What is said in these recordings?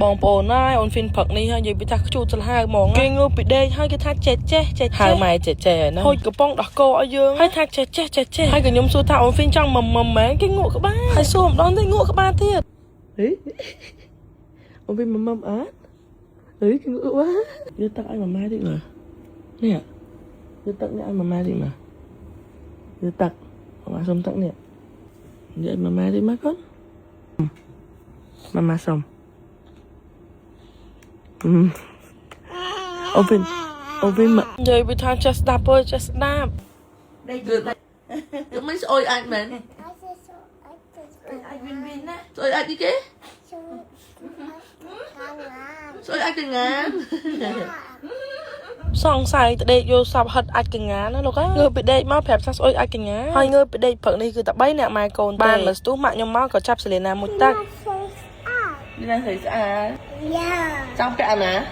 บองโปน่าออนฟินผักนี่ฮะยังไปทักจูจะหามองเกงงูปิดเดย์ให้กระทักเจ๊เจ๊เจ๊หางไม้เจ๊เจ๊นะหอยกระป้องดอกโกเอาเยอะให้ทักเจ๊เจ๊เจ๊เจ๊ให้กับยมสู้ท่าออนฟินจังมัมแม่เกงงูกับบ้าให้ส้มร้อนได้งูกับบ้าเทียดเฮ้ยออนฟินมัมอ่ะเฮ้ยเกงงูวะยืดตักไอ้มัมดิมาเนี่ยยืดตักเนี่ยไอ้มัมดิมายืดตักมาส้มตักเนี่ยยืดมัมดิมาก่อนมัมส้มOpen mà rồi bị thang just stop ơi just stop đây được cứ mấy ôi anh mình anh Vin á rồi anh đi chứ rồi anh đừng ngán สองสายแต่เด็กโยสับหัดอัดกันงานนะลูกเงยไปเด็กมาแผลซักโอยอัดกันงานให้เงยไปเด็กเพิ่งนี่คือแต่ใบเนี่ยมาโกนบ้านมาตู้หมักยมมาก็จับเสลีนามุตัก đi ra thấy à trong kẹo nè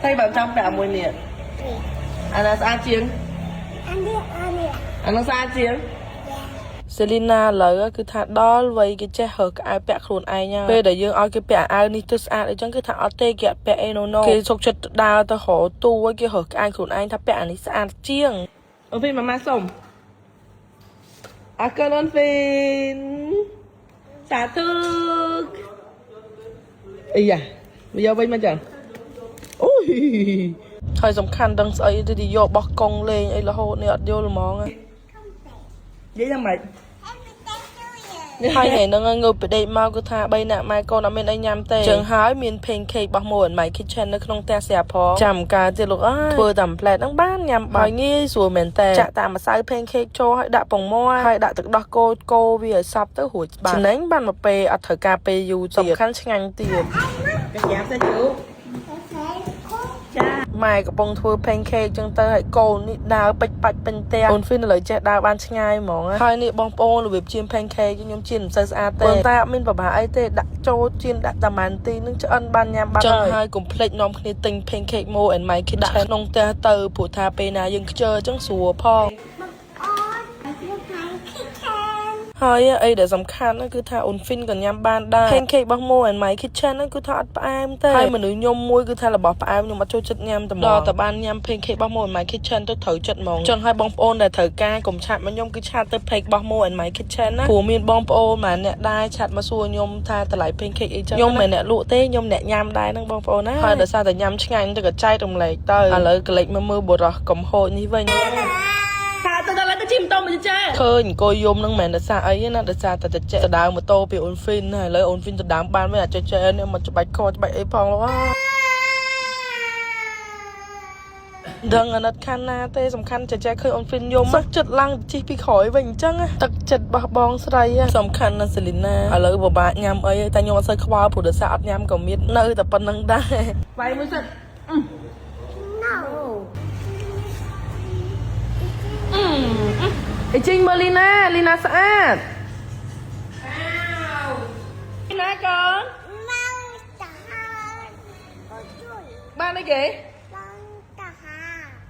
tay bạn trong kẹo mùi nè anh là sao chiên anh là sao chiên เซลีนาเลยก็คือถ้าดอลไว้ก็จะเหอะกับไอแปะโคลนไอเนี่ยเป็นแต่ยังเอาก็แปะไอนี่ตัวสะอาดเลยจังคือถ้าเอาเตะแกะแปะไอโนโน่คือชกชัดดาวตะหอตู้ไว้ก็เหอะกับไอโคลนไอถ้าแปะอันนี้สะอาดเจียงเอาไปมาส่งอาการนอนฟินสาธุไอ้ยะไม่ยอมไปมาจังโอ้ยใครสำคัญดังไอ้ที่โยบอกกองเลยไอ้ละโหเนี่ยโยละมองอ่ะ vậy là mày ហើយថ្ងៃហ្នឹងងើបពីដេកមកគឺថា3នាក់ម៉ែកូនអត់មានអីញ៉ាំទេចឹងហើយមានเพลงเค้กរបស់មួយម៉ៃ kitchen នៅក្នុងផ្ទះស្រាប់ផងចាំការទៀតលោកអើយធ្វើតាមផ្លែតហ្នឹងបានញ៉ាំបាយងាយស្រួលមែនតើចាក់តាមម្សៅเพลงเค้กចូលហើយដាក់ពងមាន់ហើយដាក់ទឹកដោះគោកូរវាឲ្យសព្វទៅរួចបានចំណេញបានមកពេលអត់ត្រូវការពេលយូរទៀតសំខាន់ឆ្ងាញ់ទៀត cái dạp sao chú ម៉ែកំពុងធ្វើ pancake ចឹងទៅឲ្យកូននេះដើរពេចបាច់ពេញផ្ទះអូន Fin ឥឡូវចេះដើរបានឆ្ងាយហ្មងហើយនេះបងប្អូនរបៀបជៀន pancake ខ្ញុំជៀនមិនសូវស្អាតទេប៉ុន្តែអត់មានបបាអីទេដាក់ចូលជៀនដាក់តែម៉ានទីនឹងឆ្អិនបានញ៉ាំបានចឹងហើយកុំភ្លេចនាំគ្នាទិញ pancake Mo and My Kitchen ដាក់ក្នុងផ្ទះទៅព្រោះថាពេលណាយើងខ្ជិលចឹងស្រួលផងហើយអីដែលសំខាន់គឺថាអូន Fin ក៏ញ៉ាំបានដែរ pancake របស់ Mo and My Kitchen ហ្នឹងគឺថាអត់ផ្អែមទេហើយមនុស្សខ្ញុំមួយគឺថារបស់ផ្អែមខ្ញុំអត់ចូលចិត្តញ៉ាំតែមកដល់តែបានញ៉ាំ pancake របស់ Mo and My Kitchen ទៅត្រូវចិត្តហ្មងចឹងហើយបងប្អូនដែលត្រូវការកុំឆាតមកខ្ញុំគឺឆាតទៅ page របស់ Mo and My Kitchen ណាព្រោះមានបងប្អូនម្នាក់ដែរឆាតមកសួរខ្ញុំថាតម្លៃ pancake អីចឹងខ្ញុំមិនអ្នកលក់ទេខ្ញុំអ្នកញ៉ាំដែរហ្នឹងបងប្អូនណាហើយដោយសារតែញ៉ាំឆ្ងាញ់ទៅក៏ចែករំលែកទៅឥឡូវក្លេចមើលបុរសកំហូចនេះវិញtao tao cái chim tôm mày chơi ឃើញអង្គុយយំនឹងមិនដោយសារអីណាដោយសារតែទៅចែកដើមម៉ូតូពីអូន Fin ហើយឥឡូវអូន Fin ទៅដើមបានវិញអាចចែកនេះមកច្បាច់ខច្បាច់អីផងលោកដឹងអត់ខានណាទេសំខាន់ចែកឃើញអូន Fin យំសឹកចិត្តឡើងជិះពីក្រោយវិញអញ្ចឹងទឹកចិត្តបោះបងស្រីសំខាន់ណាស់សេលីណាឥឡូវបបាក់ញ៉ាំអីតែខ្ញុំអត់សូវខ្វល់ព្រោះដោយសារអត់ញ៉ាំក៏មាននៅតែប៉ុណ្្នឹងដែរ vậy mới xịt Ê Trinh mơ Lina, Lina sẽ ăn Lina con Ban đây kìa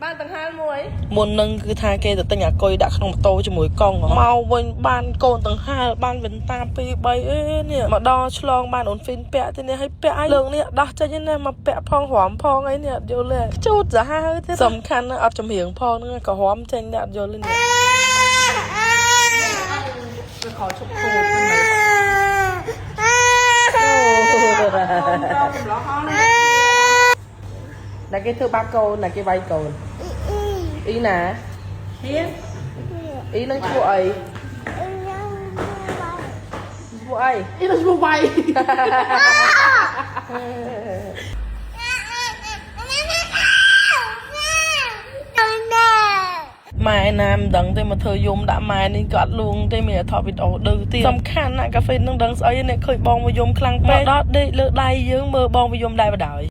Ban tầng 2 មួយមុននឹងគឺថាគេទៅទិញអាគុយដាក់ក្នុងម៉ូតូជាមួយកង់មកវិញបានកូនតង្ហាបានវិនតា2 3អេនេះមកដល់ឆ្លងបានអូន Fin ពាក់ទៅនេះឲ្យពាក់ឲ្យលើកនេះដោះចេញណាមកពាក់ផងរំផងអីនេះអត់យល់ទេជូតសាហាវទេសំខាន់អត់ចម្រៀងផងហ្នឹងក៏រំចេញដែរអត់យល់ទេនេះខោឈប់គោតណាគេធ្វើបាបកូនណាគេវាយកូនអ៊ីណាអ៊ីនឹងឈ្មោះអីឈ្មោះអី ý là mua bay ម៉ែណាមិនដឹងទេមកធ្វើយំដាក់ម៉ែនេះក៏អត់លួងទេមានថតវីដេអូឌឺទៀតសំខាន់ណាកាហ្វេនឹងដឹងស្អីអ្នកឃើញបងមកយំខ្លាំងពេកដល់ដេកលើដៃយើងមើលបងមកយំដែរបដ ாய்